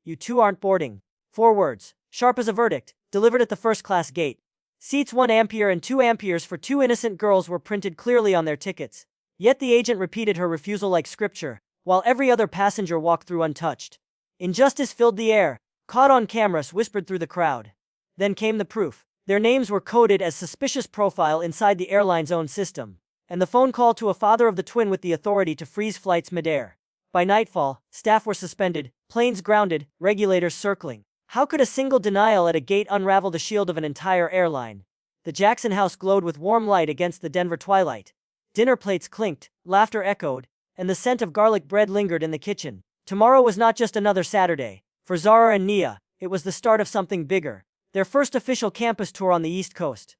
You two aren't boarding. 4 words, sharp as a verdict, delivered at the first-class gate. Seats 1 ampere and 2 amperes for 2 innocent girls were printed clearly on their tickets. Yet the agent repeated her refusal like scripture, while every other passenger walked through untouched. Injustice filled the air, caught on cameras whispered through the crowd. Then came the proof. Their names were coded as suspicious profile inside the airline's own system, and the phone call to a father of the twin with the authority to freeze flights midair. By nightfall, staff were suspended, planes grounded, regulators circling. How could a single denial at a gate unravel the shield of an entire airline? The Jackson house glowed with warm light against the Denver twilight. Dinner plates clinked, laughter echoed, and the scent of garlic bread lingered in the kitchen. Tomorrow was not just another Saturday. For Zara and Nia, it was the start of something bigger. Their first official campus tour on the East Coast.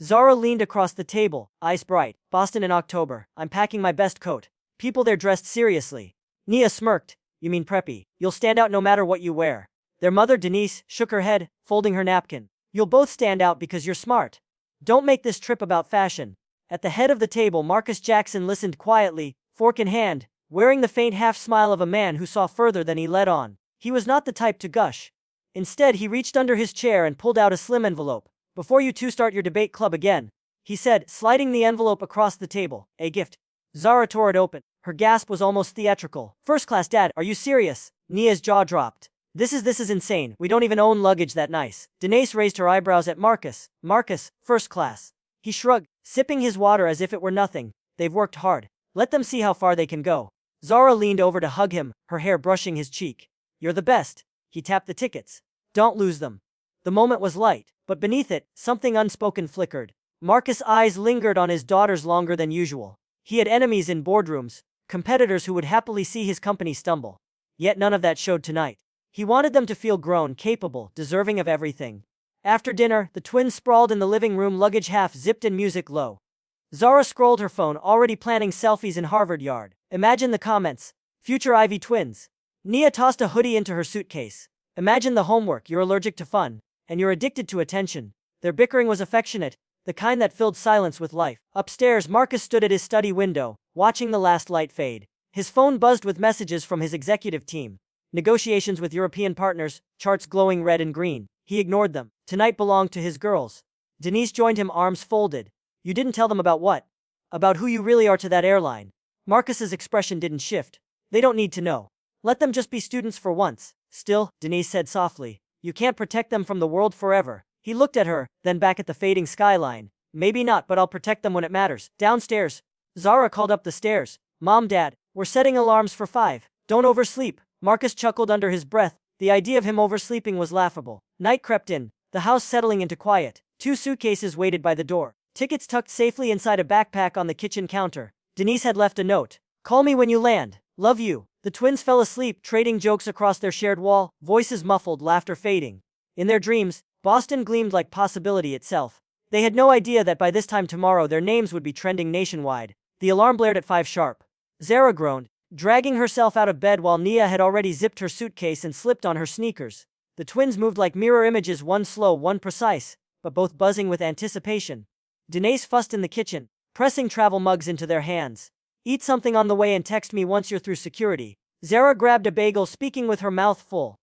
Zara leaned across the table, eyes bright. Boston in October. I'm packing my best coat. People there dressed seriously. Nia smirked. You mean preppy. You'll stand out no matter what you wear. Their mother, Denise, shook her head, folding her napkin. You'll both stand out because you're smart. Don't make this trip about fashion. At the head of the table, Marcus Jackson listened quietly, fork in hand, wearing the faint half-smile of a man who saw further than he let on. He was not the type to gush. Instead, he reached under his chair and pulled out a slim envelope. Before you two start your debate club again, he said, sliding the envelope across the table. A gift. Zara tore it open. Her gasp was almost theatrical. First class, Dad, are you serious? Nia's jaw dropped. This is insane. We don't even own luggage that nice. Denise raised her eyebrows at Marcus. Marcus, first class. He shrugged, sipping his water as if it were nothing. They've worked hard. Let them see how far they can go. Zara leaned over to hug him, her hair brushing his cheek. You're the best. He tapped the tickets. Don't lose them. The moment was light, but beneath it, something unspoken flickered. Marcus' eyes lingered on his daughters longer than usual. He had enemies in boardrooms, competitors who would happily see his company stumble. Yet none of that showed tonight. He wanted them to feel grown, capable, deserving of everything. After dinner, the twins sprawled in the living room, luggage half zipped and music low. Zara scrolled her phone, already planning selfies in Harvard Yard. Imagine the comments. Future Ivy twins. Nia tossed a hoodie into her suitcase. Imagine the homework. You're allergic to fun, and you're addicted to attention. Their bickering was affectionate, the kind that filled silence with life. Upstairs, Marcus stood at his study window, watching the last light fade. His phone buzzed with messages from his executive team. Negotiations with European partners, charts glowing red and green. He ignored them. Tonight belonged to his girls. Denise joined him, arms folded. You didn't tell them about what? About who you really are to that airline. Marcus's expression didn't shift. They don't need to know. Let them just be students for once. Still, Denise said softly, you can't protect them from the world forever. He looked at her, then back at the fading skyline. Maybe not, but I'll protect them when it matters. Downstairs. Zara called up the stairs. Mom, Dad, we're setting alarms for 5. Don't oversleep. Marcus chuckled under his breath. The idea of him oversleeping was laughable. Night crept in, the house settling into quiet. 2 suitcases waited by the door. Tickets tucked safely inside a backpack on the kitchen counter. Denise had left a note. Call me when you land. Love you. The twins fell asleep, trading jokes across their shared wall, voices muffled, laughter fading. In their dreams, Boston gleamed like possibility itself. They had no idea that by this time tomorrow their names would be trending nationwide. The alarm blared at 5 sharp. Zara groaned, dragging herself out of bed while Nia had already zipped her suitcase and slipped on her sneakers. The twins moved like mirror images, one slow, one precise, but both buzzing with anticipation. Denise fussed in the kitchen, pressing travel mugs into their hands. Eat something on the way and text me once you're through security. Zara grabbed a bagel, speaking with her mouth full.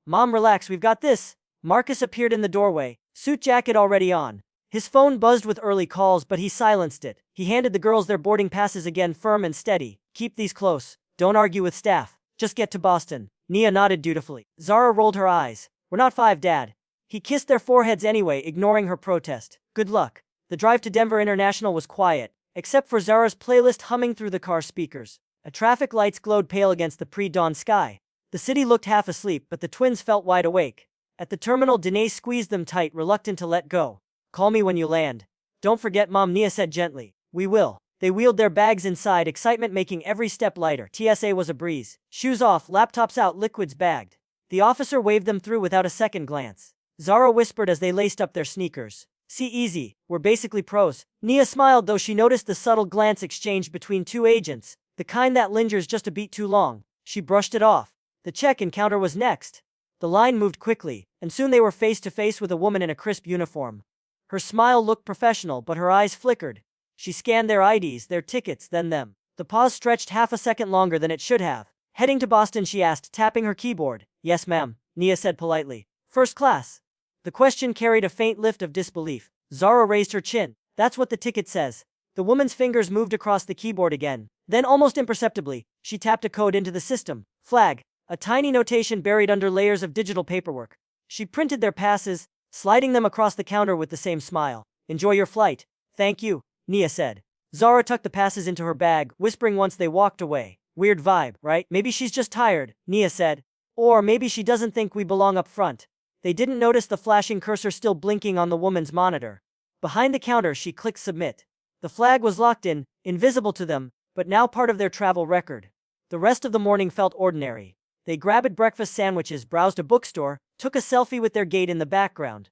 Mom, relax, we've got this. Marcus appeared in the doorway, suit jacket already on. His phone buzzed with early calls, but he silenced it. He handed the girls their boarding passes again, firm and steady. Keep these close. Don't argue with staff. Just get to Boston. Nia nodded dutifully. Zara rolled her eyes. We're not 5, Dad. He kissed their foreheads anyway, ignoring her protest. Good luck. The drive to Denver International was quiet, except for Zara's playlist humming through the car speakers. Traffic lights glowed pale against the pre-dawn sky. The city looked half asleep, but the twins felt wide awake. At the terminal, Denise squeezed them tight, reluctant to let go. Call me when you land. Don't forget, Mom, Nia said gently. We will. They wheeled their bags inside, excitement making every step lighter. TSA was a breeze. Shoes off, laptops out, liquids bagged. The officer waved them through without a second glance. Zara whispered as they laced up their sneakers. See, easy. We're basically pros. Nia smiled, though she noticed the subtle glance exchanged between 2 agents, the kind that lingers just a beat too long. She brushed it off. The check-in counter was next. The line moved quickly, and soon they were face to face with a woman in a crisp uniform. Her smile looked professional, but her eyes flickered. She scanned their IDs, their tickets, then them. The pause stretched half a second longer than it should have. Heading to Boston, she asked, tapping her keyboard. Yes, ma'am. Nia said politely. First class. The question carried a faint lift of disbelief. Zara raised her chin. That's what the ticket says. The woman's fingers moved across the keyboard again. Then almost imperceptibly, she tapped a code into the system. Flag. A tiny notation buried under layers of digital paperwork. She printed their passes, sliding them across the counter with the same smile. Enjoy your flight. Thank you, Nia said. Zara tucked the passes into her bag, whispering once they walked away. Weird vibe, right? Maybe she's just tired, Nia said. Or maybe she doesn't think we belong up front. They didn't notice the flashing cursor still blinking on the woman's monitor. Behind the counter, she clicked submit. The flag was locked in, invisible to them, but now part of their travel record. The rest of the morning felt ordinary. They grabbed breakfast sandwiches, browsed a bookstore, took a selfie with their gate in the background.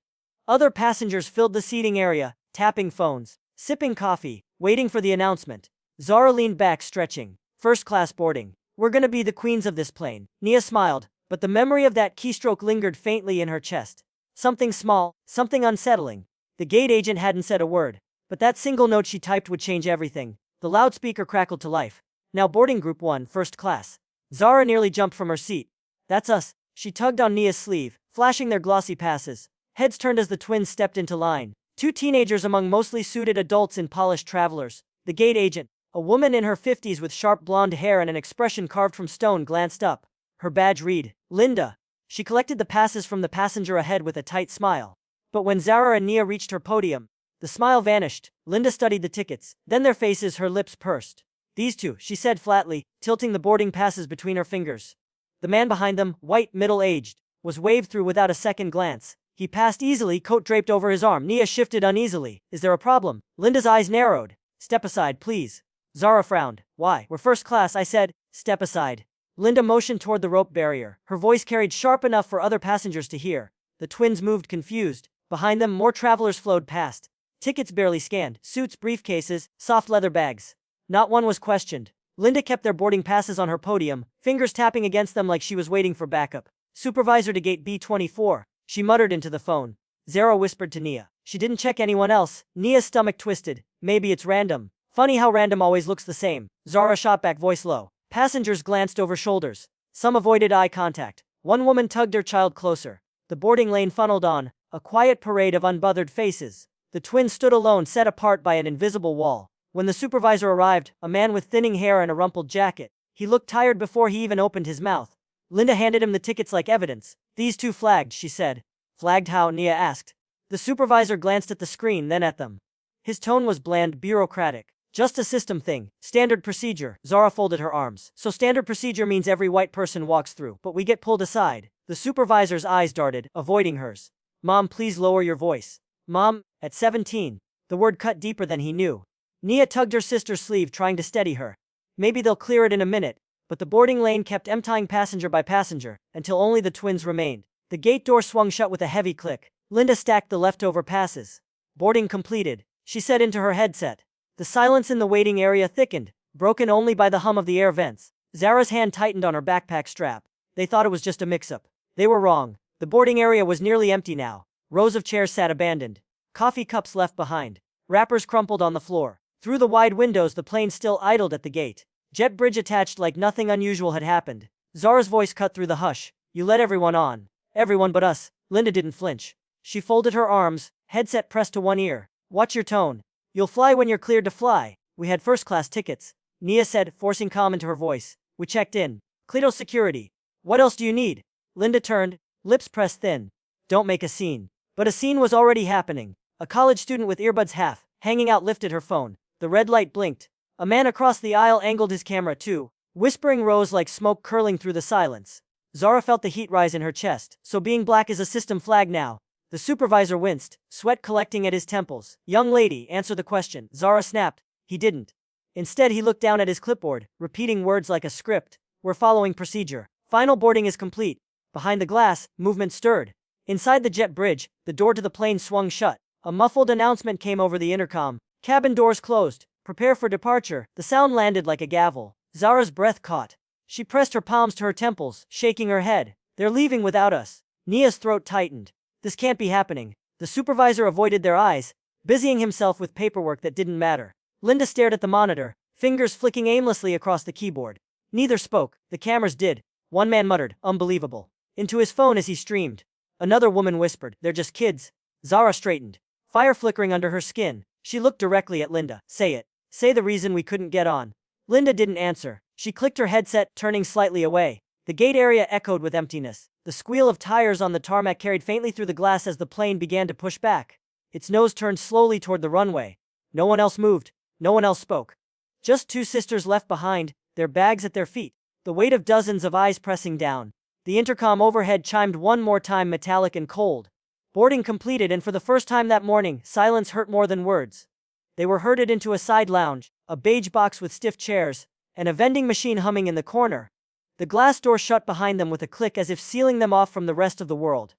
Other passengers filled the seating area, tapping phones, sipping coffee, waiting for the announcement. Zara leaned back, stretching. First class boarding. We're gonna be the queens of this plane. Nia smiled, but the memory of that keystroke lingered faintly in her chest. Something small, something unsettling. The gate agent hadn't said a word, but that single note she typed would change everything. The loudspeaker crackled to life. Now boarding group 1, first class. Zara nearly jumped from her seat. That's us. She tugged on Nia's sleeve, flashing their glossy passes. Heads turned as the twins stepped into line. Two teenagers among mostly suited adults in polished travelers. The gate agent, a woman in her 50s with sharp blonde hair and an expression carved from stone, glanced up. Her badge read, Linda. She collected the passes from the passenger ahead with a tight smile. But when Zara and Nia reached her podium, the smile vanished. Linda studied the tickets, then their faces, her lips pursed. These two, she said flatly, tilting the boarding passes between her fingers. The man behind them, white, middle-aged, was waved through without a second glance. He passed easily, coat draped over his arm. Nia shifted uneasily. Is there a problem? Linda's eyes narrowed. Step aside, please. Zara frowned. Why? We're first class, I said. Step aside. Linda motioned toward the rope barrier. Her voice carried sharp enough for other passengers to hear. The twins moved confused. Behind them, more travelers flowed past. Tickets barely scanned. Suits, briefcases, soft leather bags. Not one was questioned. Linda kept their boarding passes on her podium, fingers tapping against them like she was waiting for backup. Supervisor to gate B24. She muttered into the phone. Zara whispered to Nia. She didn't check anyone else. Nia's stomach twisted. Maybe it's random. Funny how random always looks the same. Zara shot back, voice low. Passengers glanced over shoulders. Some avoided eye contact. One woman tugged her child closer. The boarding lane funneled on, a quiet parade of unbothered faces. The twins stood alone, set apart by an invisible wall. When the supervisor arrived, a man with thinning hair and a rumpled jacket, he looked tired before he even opened his mouth. Linda handed him the tickets like evidence. These two flagged, she said. Flagged how? Nia asked. The supervisor glanced at the screen, then at them. His tone was bland, bureaucratic. Just a system thing. Standard procedure. Zara folded her arms. So standard procedure means every white person walks through, but we get pulled aside. The supervisor's eyes darted, avoiding hers. Mom, please lower your voice. Mom, at 17. The word cut deeper than he knew. Nia tugged her sister's sleeve, trying to steady her. Maybe they'll clear it in a minute, but the boarding lane kept emptying passenger by passenger, until only the twins remained. The gate door swung shut with a heavy click. Linda stacked the leftover passes. Boarding completed, she said into her headset. The silence in the waiting area thickened, broken only by the hum of the air vents. Zara's hand tightened on her backpack strap. They thought it was just a mix-up. They were wrong. The boarding area was nearly empty now. Rows of chairs sat abandoned. Coffee cups left behind. Wrappers crumpled on the floor. Through the wide windows, the plane still idled at the gate. Jet bridge attached like nothing unusual had happened. Zara's voice cut through the hush. You let everyone on. Everyone but us. Linda didn't flinch. She folded her arms, headset pressed to one ear. Watch your tone. You'll fly when you're cleared to fly. We had first-class tickets. Nia said, forcing calm into her voice. We checked in. Clito security. What else do you need? Linda turned, lips pressed thin. Don't make a scene. But a scene was already happening. A college student with earbuds half hanging out lifted her phone. The red light blinked. A man across the aisle angled his camera too. Whispering rose like smoke curling through the silence. Zara felt the heat rise in her chest. So being black is a system flag now. The supervisor winced, sweat collecting at his temples. Young lady, answer the question. Zara snapped. He didn't. Instead, he looked down at his clipboard, repeating words like a script. We're following procedure. Final boarding is complete. Behind the glass, movement stirred. Inside the jet bridge, the door to the plane swung shut. A muffled announcement came over the intercom. Cabin doors closed. Prepare for departure. The sound landed like a gavel. Zara's breath caught. She pressed her palms to her temples, shaking her head. They're leaving without us. Nia's throat tightened. This can't be happening. The supervisor avoided their eyes, busying himself with paperwork that didn't matter. Linda stared at the monitor, fingers flicking aimlessly across the keyboard. Neither spoke. The cameras did. One man muttered, unbelievable. into his phone as he streamed. Another woman whispered, "They're just kids." Zara straightened, fire flickering under her skin. She looked directly at Linda. "Say it. Say the reason we couldn't get on." Linda didn't answer. She clicked her headset, turning slightly away. The gate area echoed with emptiness. The squeal of tires on the tarmac carried faintly through the glass as the plane began to push back. Its nose turned slowly toward the runway. No one else moved. No one else spoke. Just two sisters left behind, their bags at their feet, the weight of dozens of eyes pressing down. The intercom overhead chimed one more time, metallic and cold. Boarding completed, and for the first time that morning, silence hurt more than words. They were herded into a side lounge, a beige box with stiff chairs, and a vending machine humming in the corner. The glass door shut behind them with a click, as if sealing them off from the rest of the world.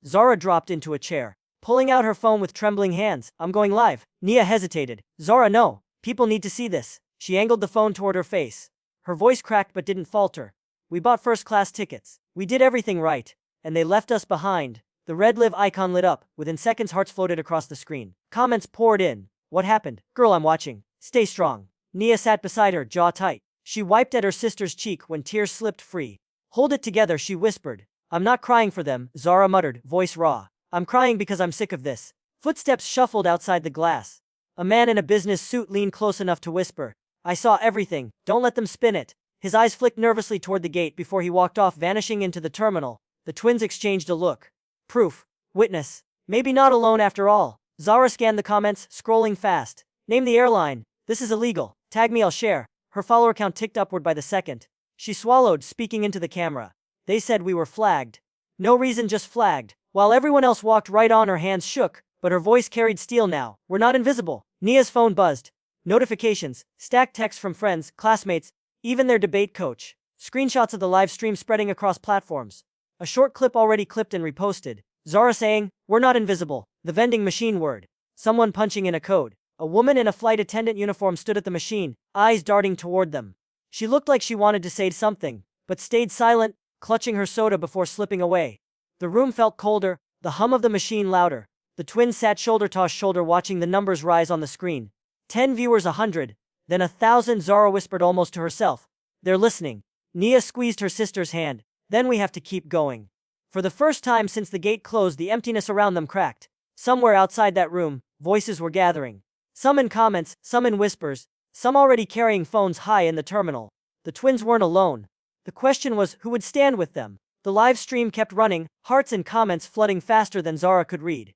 Zara dropped into a chair, pulling out her phone with trembling hands. "I'm going live." Nia hesitated. "Zara, no. People need to see this." She angled the phone toward her face. Her voice cracked but didn't falter. "We bought first-class tickets. We did everything right. And they left us behind." The red live icon lit up. Within seconds, hearts floated across the screen. Comments poured in. "What happened? Girl, I'm watching. Stay strong." Nia sat beside her, jaw tight. She wiped at her sister's cheek when tears slipped free. "Hold it together," she whispered. "I'm not crying for them," Zara muttered, voice raw. "I'm crying because I'm sick of this." Footsteps shuffled outside the glass. A man in a business suit leaned close enough to whisper, "I saw everything. Don't let them spin it." His eyes flicked nervously toward the gate before he walked off, vanishing into the terminal. The twins exchanged a look. Proof. Witness. Maybe not alone after all. Zara scanned the comments, scrolling fast. "Name the airline. This is illegal. Tag me, I'll share." Her follower count ticked upward by the second. She swallowed, speaking into the camera. "They said we were flagged." "No reason, just flagged." While everyone else walked right on, her hands shook, but her voice carried steel now. "We're not invisible." Nia's phone buzzed. Notifications, stacked texts from friends, classmates, even their debate coach. Screenshots of the live stream spreading across platforms. A short clip already clipped and reposted. Zara saying, "We're not invisible." The vending machine word. Someone punching in a code. A woman in a flight attendant uniform stood at the machine, eyes darting toward them. She looked like she wanted to say something, but stayed silent, clutching her soda before slipping away. The room felt colder, the hum of the machine louder. The twins sat shoulder to shoulder, watching the numbers rise on the screen. 10 viewers, 100, then 1,000. Zara whispered almost to herself. "They're listening." Nia squeezed her sister's hand. "Then we have to keep going." For the first time since the gate closed, the emptiness around them cracked. Somewhere outside that room, voices were gathering. Some in comments, some in whispers, some already carrying phones high in the terminal. The twins weren't alone. The question was, who would stand with them? The live stream kept running, hearts and comments flooding faster than Zara could read.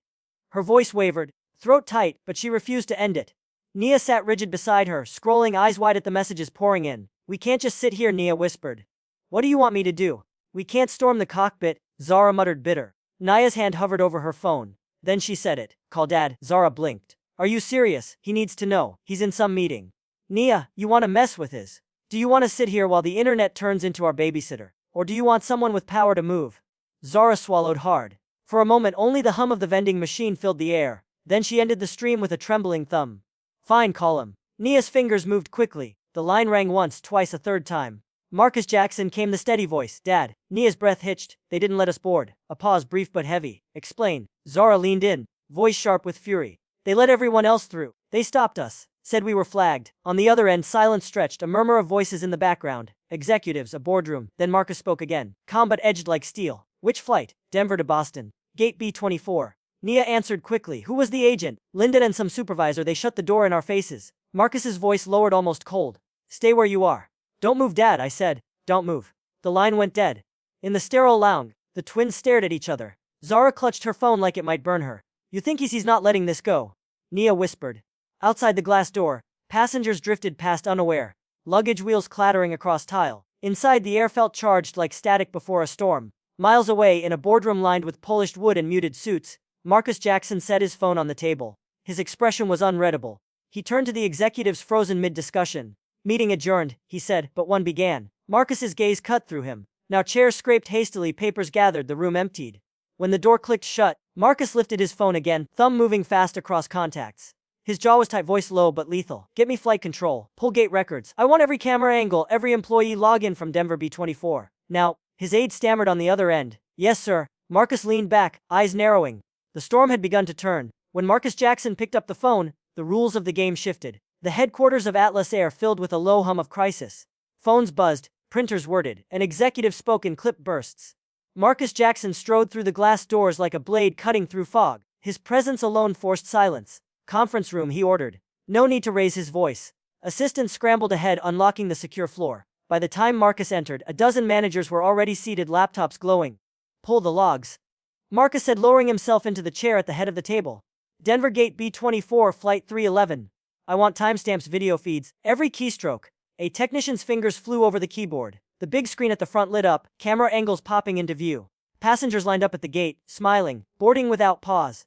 Her voice wavered, throat tight, but she refused to end it. Nia sat rigid beside her, scrolling eyes wide at the messages pouring in. "We can't just sit here," Nia whispered. "What do you want me to do?" "We can't storm the cockpit," Zara muttered, bitter. Nia's hand hovered over her phone. Then she said it. "Call Dad." Zara blinked. "Are you serious? He needs to know. He's in some meeting." "Nia, you want to mess with his? Do you want to sit here while the internet turns into our babysitter? Or do you want someone with power to move?" Zara swallowed hard. For a moment, only the hum of the vending machine filled the air. Then she ended the stream with a trembling thumb. "Fine, call him." Nia's fingers moved quickly. The line rang once, twice, a third time. "Marcus Jackson," came the steady voice. "Dad." Nia's breath hitched. "They didn't let us board." A pause, brief but heavy. "Explain." Zara leaned in, voice sharp with fury. "They let everyone else through. They stopped us. Said we were flagged." On the other end, silence stretched, a murmur of voices in the background. Executives, a boardroom. Then Marcus spoke again, calm but edged like steel. "Which flight?" "Denver to Boston. Gate B24. Nia answered quickly. "Who was the agent?" "Lyndon and some supervisor. They shut the door in our faces." Marcus's voice lowered, almost cold. "Stay where you are." "Don't move, Dad," I said. "Don't move." The line went dead. In the sterile lounge, the twins stared at each other. Zara clutched her phone like it might burn her. "You think he's not letting this go?" Nia whispered. Outside the glass door, passengers drifted past unaware, luggage wheels clattering across tile. Inside, the air felt charged like static before a storm. Miles away, in a boardroom lined with polished wood and muted suits, Marcus Jackson set his phone on the table. His expression was unreadable. He turned to the executives, frozen mid-discussion. "Meeting adjourned," he said, but one began. Marcus's gaze cut through him. Now chairs scraped hastily, papers gathered, the room emptied. When the door clicked shut, Marcus lifted his phone again, thumb moving fast across contacts. His jaw was tight, voice low but lethal. "Get me flight control. Pull gate records. I want every camera angle, every employee log in from Denver B24. Now." His aide stammered on the other end. "Yes, sir." Marcus leaned back, eyes narrowing. The storm had begun to turn. When Marcus Jackson picked up the phone, the rules of the game shifted. The headquarters of Atlas Air filled with a low hum of crisis. Phones buzzed, printers worded, and executives spoke in clip bursts. Marcus Jackson strode through the glass doors like a blade cutting through fog. His presence alone forced silence. "Conference room," he ordered. No need to raise his voice. Assistants scrambled ahead, unlocking the secure floor. By the time Marcus entered, a dozen managers were already seated, laptops glowing. "Pull the logs," Marcus said, lowering himself into the chair at the head of the table. "Denver Gate B24, Flight 311. I want timestamps, video feeds, every keystroke." A technician's fingers flew over the keyboard. The big screen at the front lit up, camera angles popping into view. Passengers lined up at the gate, smiling, boarding without pause.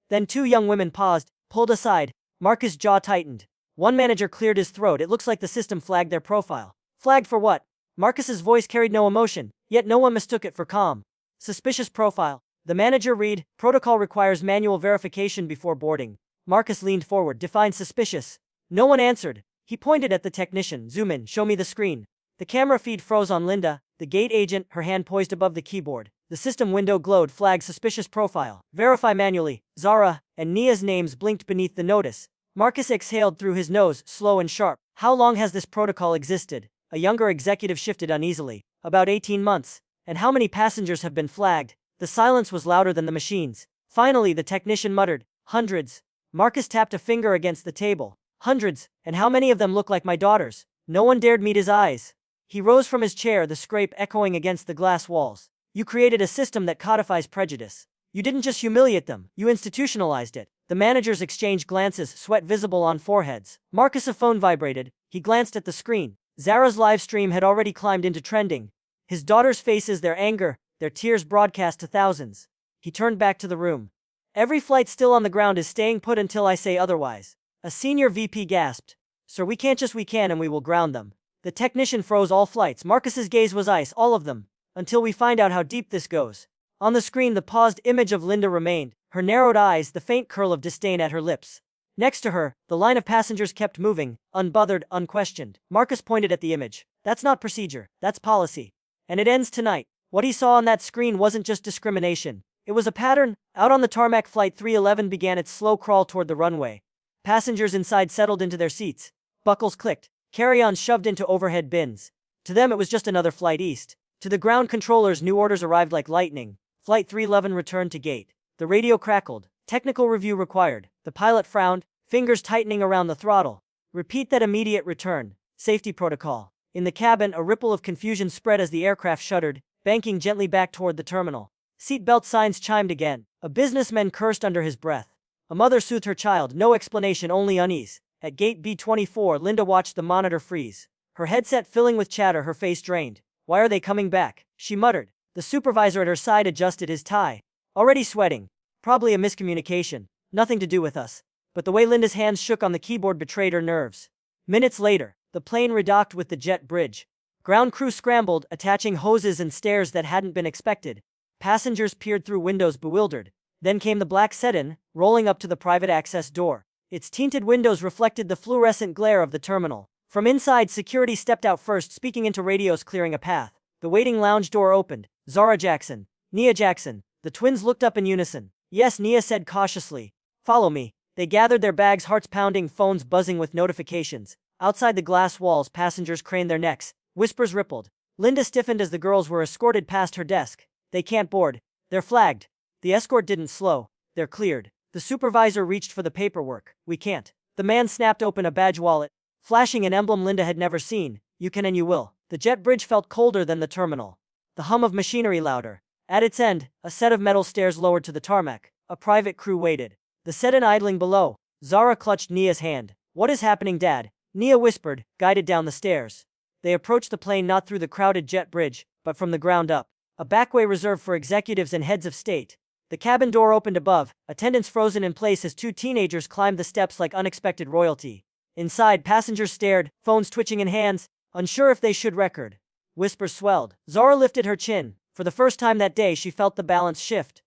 Then two young women paused, pulled aside. Marcus' jaw tightened. One manager cleared his throat. "It looks like the system flagged their profile." "Flagged for what?" Marcus's voice carried no emotion, yet no one mistook it for calm. "Suspicious profile." The manager read, "Protocol requires manual verification before boarding." Marcus leaned forward. "Define suspicious." No one answered. He pointed at the technician. "Zoom in, show me the screen." The camera feed froze on Linda, the gate agent, her hand poised above the keyboard. The system window glowed. "Flag suspicious profile. Verify manually." Zara and Nia's names blinked beneath the notice. Marcus exhaled through his nose, slow and sharp. "How long has this protocol existed?" A younger executive shifted uneasily. "About 18 months. "And how many passengers have been flagged?" The silence was louder than the machines. Finally, the technician muttered, "Hundreds." Marcus tapped a finger against the table. "Hundreds, and how many of them look like my daughters?" No one dared meet his eyes. He rose from his chair, the scrape echoing against the glass walls. "You created a system that codifies prejudice. You didn't just humiliate them, you institutionalized it." The managers exchanged glances, sweat visible on foreheads. Marcus' phone vibrated. He glanced at the screen. Zara's live stream had already climbed into trending. His daughters' faces, their anger, their tears broadcast to thousands. He turned back to the room. "Every flight still on the ground is staying put until I say otherwise." A senior VP gasped. "Sir, we can't just we can, and we will ground them." The technician froze. "All flights." Marcus's gaze was ice. "All of them. Until we find out how deep this goes." On the screen, the paused image of Linda remained, her narrowed eyes, the faint curl of disdain at her lips. Next to her, the line of passengers kept moving, unbothered, unquestioned. Marcus pointed at the image. "That's not procedure, that's policy. And it ends tonight." What he saw on that screen wasn't just discrimination. It was a pattern. Out on the tarmac, Flight 311 began its slow crawl toward the runway. Passengers inside settled into their seats. Buckles clicked. Carry-ons shoved into overhead bins. To them, it was just another flight east. To the ground controllers, new orders arrived like lightning. Flight 311 returned to gate. The radio crackled. "Technical review required." The pilot frowned, fingers tightening around the throttle. "Repeat that. Immediate return." "Safety protocol." In the cabin, a ripple of confusion spread as the aircraft shuddered, banking gently back toward the terminal. Seatbelt signs chimed again. A businessman cursed under his breath. A mother soothed her child. No explanation, only unease. At gate B24, Linda watched the monitor freeze. Her headset filling with chatter, her face drained. "Why are they coming back?" she muttered. The supervisor at her side adjusted his tie. "Already sweating. Probably a miscommunication. Nothing to do with us." But the way Linda's hands shook on the keyboard betrayed her nerves. Minutes later, the plane redocked with the jet bridge. Ground crew scrambled, attaching hoses and stairs that hadn't been expected. Passengers peered through windows, bewildered. Then came the black sedan, rolling up to the private access door. Its tinted windows reflected the fluorescent glare of the terminal. From inside, security stepped out first, speaking into radios, clearing a path. The waiting lounge door opened. Zara Jackson, Nia Jackson. The twins looked up in unison. "Yes," Nia said cautiously. "Follow me." They gathered their bags, hearts pounding, phones buzzing with notifications. Outside the glass walls, passengers craned their necks. Whispers rippled. Linda stiffened as the girls were escorted past her desk. "They can't board. They're flagged." The escort didn't slow. "They're cleared." The supervisor reached for the paperwork. "We can't." The man snapped open a badge wallet, flashing an emblem Linda had never seen. "You can and you will." The jet bridge felt colder than the terminal. The hum of machinery louder. At its end, a set of metal stairs lowered to the tarmac. A private crew waited. The sedan idling below. Zara clutched Nia's hand. "What is happening, Dad?" Nia whispered, guided down the stairs. They approached the plane not through the crowded jet bridge, but from the ground up. A backway reserved for executives and heads of state. The cabin door opened above, attendants frozen in place as two teenagers climbed the steps like unexpected royalty. Inside, passengers stared, phones twitching in hands, unsure if they should record. Whispers swelled. Zara lifted her chin. For the first time that day, she felt the balance shift.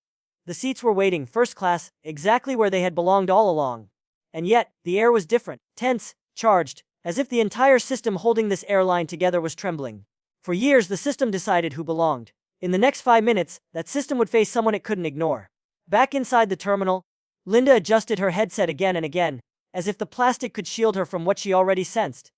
The seats were waiting, first class, exactly where they had belonged all along. And yet, the air was different, tense, charged, as if the entire system holding this airline together was trembling. For years, the system decided who belonged. In the next 5 minutes, that system would face someone it couldn't ignore. Back inside the terminal, Linda adjusted her headset again and again, as if the plastic could shield her from what she already sensed.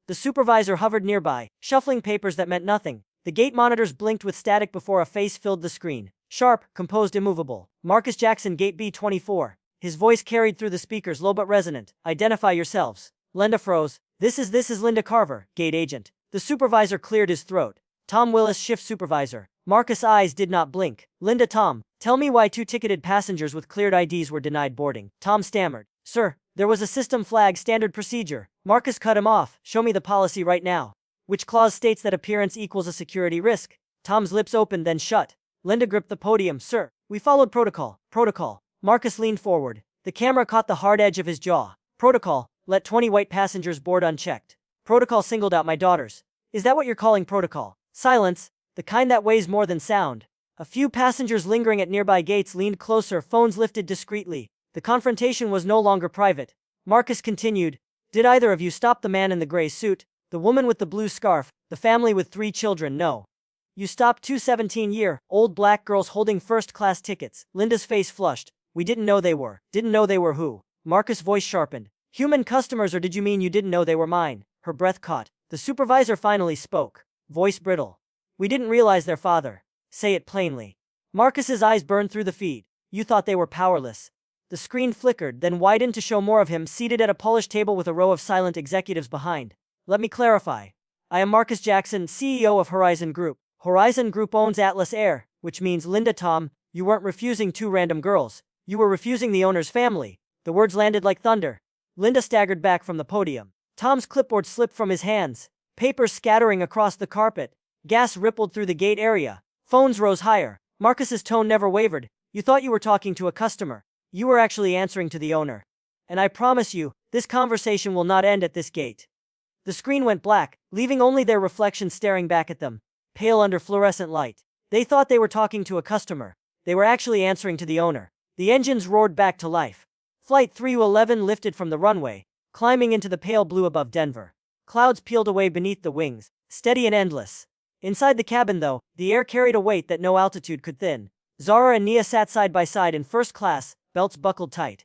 The supervisor hovered nearby, shuffling papers that meant nothing. The gate monitors blinked with static before a face filled the screen. Sharp, composed, immovable. Marcus Jackson, Gate B24. His voice carried through the speakers, low but resonant. Identify yourselves. Linda froze. This is Linda Carver, gate agent. The supervisor cleared his throat. Tom Willis, shift supervisor. Marcus' eyes did not blink. Linda, Tom, tell me why 2 ticketed passengers with cleared IDs were denied boarding. Tom stammered. Sir, there was a system flag, standard procedure. Marcus cut him off. Show me the policy right now. Which clause states that appearance equals a security risk? Tom's lips opened then shut. Linda gripped the podium. Sir, we followed protocol. Protocol. Marcus leaned forward. The camera caught the hard edge of his jaw. Protocol. Let 20 white passengers board unchecked. Protocol singled out my daughters. Is that what you're calling protocol? Silence. The kind that weighs more than sound. A few passengers lingering at nearby gates leaned closer, phones lifted discreetly. The confrontation was no longer private. Marcus continued. Did either of you stop the man in the gray suit, the woman with the blue scarf, the family with 3 children? No. You stopped 2 17-year-old black girls holding first-class tickets. Linda's face flushed. We didn't know they were. Didn't know they were who? Marcus' voice sharpened. Human customers, or did you mean you didn't know they were mine? Her breath caught. The supervisor finally spoke. Voice brittle. We didn't realize their father. Say it plainly. Marcus's eyes burned through the feed. You thought they were powerless. The screen flickered, then widened to show more of him seated at a polished table with a row of silent executives behind. Let me clarify. I am Marcus Jackson, CEO of Horizon Group. Horizon Group owns Atlas Air, which means Linda, Tom, you weren't refusing 2 random girls. You were refusing the owner's family. The words landed like thunder. Linda staggered back from the podium. Tom's clipboard slipped from his hands. Papers scattering across the carpet. Gas rippled through the gate area. Phones rose higher. Marcus's tone never wavered. You thought you were talking to a customer. You were actually answering to the owner. And I promise you, this conversation will not end at this gate. The screen went black, leaving only their reflections staring back at them, pale under fluorescent light. They thought they were talking to a customer. They were actually answering to the owner. The engines roared back to life. Flight 311 lifted from the runway, climbing into the pale blue above Denver. Clouds peeled away beneath the wings, steady and endless. Inside the cabin, though, the air carried a weight that no altitude could thin. Zara and Nia sat side by side in first class, belts buckled tight.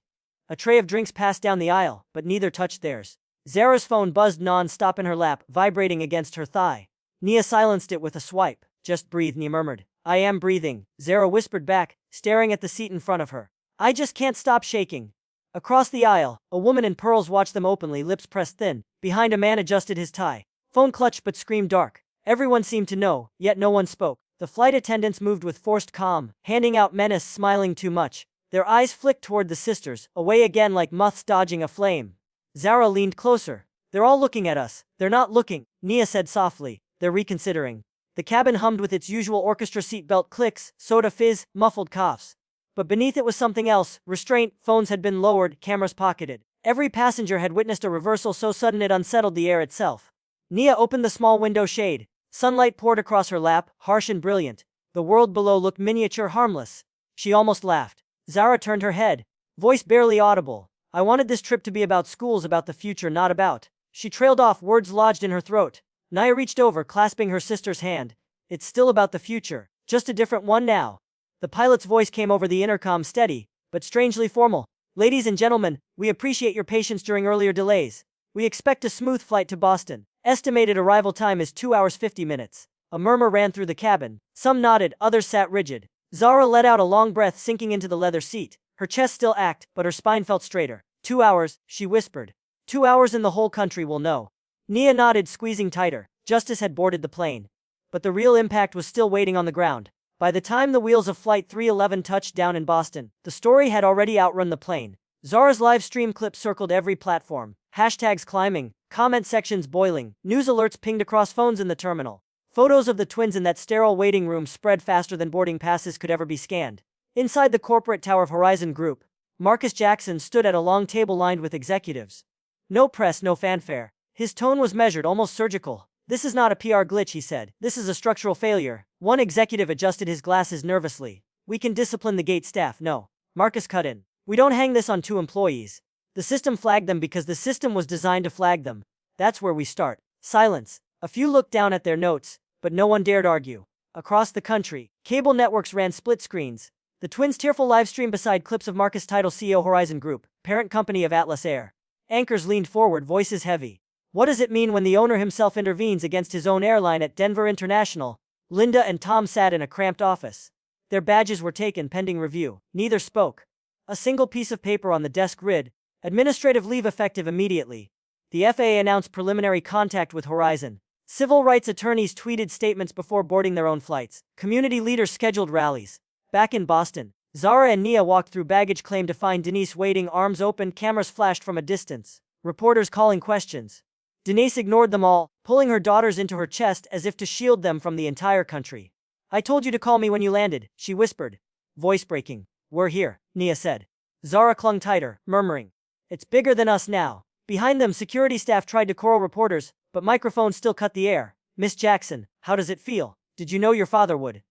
A tray of drinks passed down the aisle, but neither touched theirs. Zara's phone buzzed non-stop in her lap, vibrating against her thigh. Nia silenced it with a swipe. Just breathe, Nia murmured. I am breathing, Zara whispered back, staring at the seat in front of her. I just can't stop shaking. Across the aisle, a woman in pearls watched them openly, lips pressed thin. Behind, a man adjusted his tie. Phone clutched but screamed dark. Everyone seemed to know, yet no one spoke. The flight attendants moved with forced calm, handing out menace, smiling too much. Their eyes flicked toward the sisters, away again like moths dodging a flame. Zara leaned closer. They're all looking at us. They're not looking, Nia said softly. They're reconsidering. The cabin hummed with its usual orchestra, seatbelt clicks, soda fizz, muffled coughs. But beneath it was something else. Restraint. Phones had been lowered, cameras pocketed. Every passenger had witnessed a reversal so sudden it unsettled the air itself. Nia opened the small window shade. Sunlight poured across her lap, harsh and brilliant. The world below looked miniature, harmless. She almost laughed. Zara turned her head. Voice barely audible. I wanted this trip to be about schools, about the future, not about. She trailed off, words lodged in her throat. Nia reached over, clasping her sister's hand. It's still about the future, just a different one now. The pilot's voice came over the intercom, steady, but strangely formal. Ladies and gentlemen, we appreciate your patience during earlier delays. We expect a smooth flight to Boston. Estimated arrival time is 2 hours 50 minutes. A murmur ran through the cabin. Some nodded, others sat rigid. Zara let out a long breath, sinking into the leather seat. Her chest still ached, but her spine felt straighter. 2 hours, she whispered. 2 hours and the whole country will know. Nia nodded, squeezing tighter. Justice had boarded the plane. But the real impact was still waiting on the ground. By the time the wheels of Flight 311 touched down in Boston, the story had already outrun the plane. Zara's live stream clip circled every platform. Hashtags climbing, comment sections boiling, news alerts pinged across phones in the terminal. Photos of the twins in that sterile waiting room spread faster than boarding passes could ever be scanned. Inside the corporate tower of Horizon Group, Marcus Jackson stood at a long table lined with executives. No press, no fanfare. His tone was measured, almost surgical. This is not a PR glitch, he said. This is a structural failure. One executive adjusted his glasses nervously. We can discipline the gate staff. No. Marcus cut in. We don't hang this on 2 employees. The system flagged them because the system was designed to flag them. That's where we start. Silence. A few looked down at their notes, but no one dared argue. Across the country, cable networks ran split screens. The twins' tearful live stream beside clips of Marcus' title, CEO Horizon Group, parent company of Atlas Air. Anchors leaned forward, voices heavy. What does it mean when the owner himself intervenes against his own airline at Denver International? Linda and Tom sat in a cramped office. Their badges were taken pending review. Neither spoke. A single piece of paper on the desk read, "Administrative leave effective immediately." The FAA announced preliminary contact with Horizon. Civil rights attorneys tweeted statements before boarding their own flights. Community leaders scheduled rallies. Back in Boston, Zara and Nia walked through baggage claim to find Denise waiting, arms open, cameras flashed from a distance. Reporters calling questions. Denise ignored them all, pulling her daughters into her chest as if to shield them from the entire country. "I told you to call me when you landed," she whispered. Voice breaking. "We're here," Nia said. Zara clung tighter, murmuring, "It's bigger than us now." Behind them, security staff tried to corral reporters, but microphones still cut the air. "Miss Jackson, how does it feel? Did you know your father would?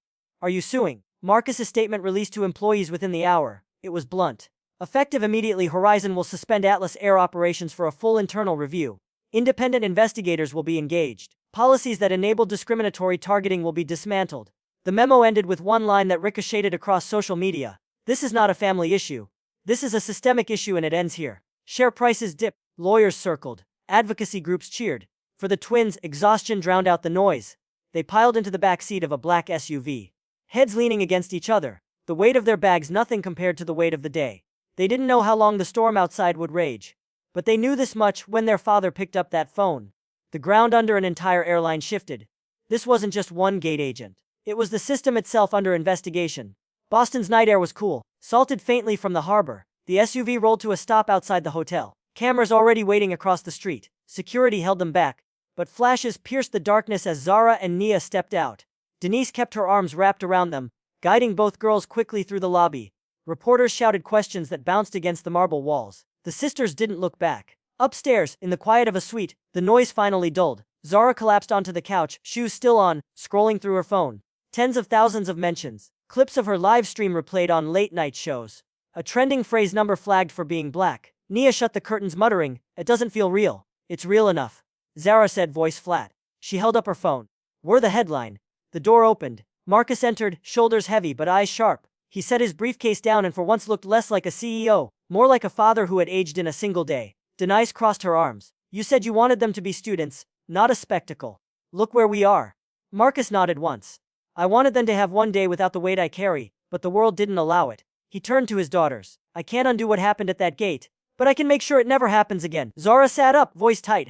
Are you suing?" Marcus's statement released to employees within the hour. It was blunt. "Effective immediately, Horizon will suspend Atlas Air operations for a full internal review. Independent investigators will be engaged. Policies that enable discriminatory targeting will be dismantled." The memo ended with one line that ricocheted across social media. "This is not a family issue. This is a systemic issue, and it ends here." Share prices dipped. Lawyers circled. Advocacy groups cheered. For the twins, exhaustion drowned out the noise. They piled into the back seat of a black SUV. Heads leaning against each other. The weight of their bags nothing compared to the weight of the day. They didn't know how long the storm outside would rage. But they knew this much when their father picked up that phone. The ground under an entire airline shifted. This wasn't just one gate agent. It was the system itself under investigation. Boston's night air was cool, salted faintly from the harbor. The SUV rolled to a stop outside the hotel. Cameras already waiting across the street. Security held them back. But flashes pierced the darkness as Zara and Nia stepped out. Denise kept her arms wrapped around them, guiding both girls quickly through the lobby. Reporters shouted questions that bounced against the marble walls. The sisters didn't look back. Upstairs, in the quiet of a suite, the noise finally dulled. Zara collapsed onto the couch, shoes still on, scrolling through her phone. Tens of thousands of mentions. Clips of her live stream replayed on late-night shows. A trending phrase number flagged for being black. Nia shut the curtains, muttering, "It doesn't feel real." "It's real enough," Zara said, voice flat. She held up her phone. "We're the headline." The door opened. Marcus entered, shoulders heavy but eyes sharp. He set his briefcase down and for once looked less like a CEO, more like a father who had aged in a single day. Denise crossed her arms. "You said you wanted them to be students, not a spectacle. Look where we are." Marcus nodded once. "I wanted them to have one day without the weight I carry, but the world didn't allow it." He turned to his daughters. "I can't undo what happened at that gate, but I can make sure it never happens again." Zara sat up, voice tight.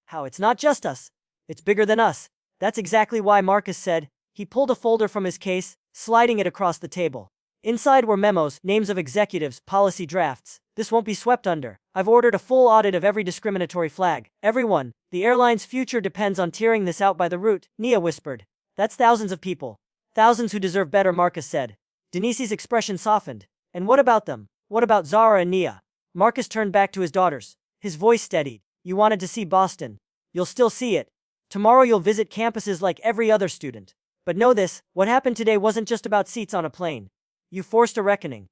"How? It's not just us. It's bigger than us." "That's exactly why," Marcus said. He pulled a folder from his case, sliding it across the table. Inside were memos, names of executives, policy drafts. "This won't be swept under. I've ordered a full audit of every discriminatory flag. Everyone. The airline's future depends on tearing this out by the root," Nia whispered. "That's thousands of people. Thousands who deserve better," Marcus said. Denise's expression softened. "And what about them? What about Zara and Nia?" Marcus turned back to his daughters. His voice steadied. "You wanted to see Boston. You'll still see it. Tomorrow you'll visit campuses like every other student. But know this, what happened today wasn't just about seats on a plane. You forced a reckoning.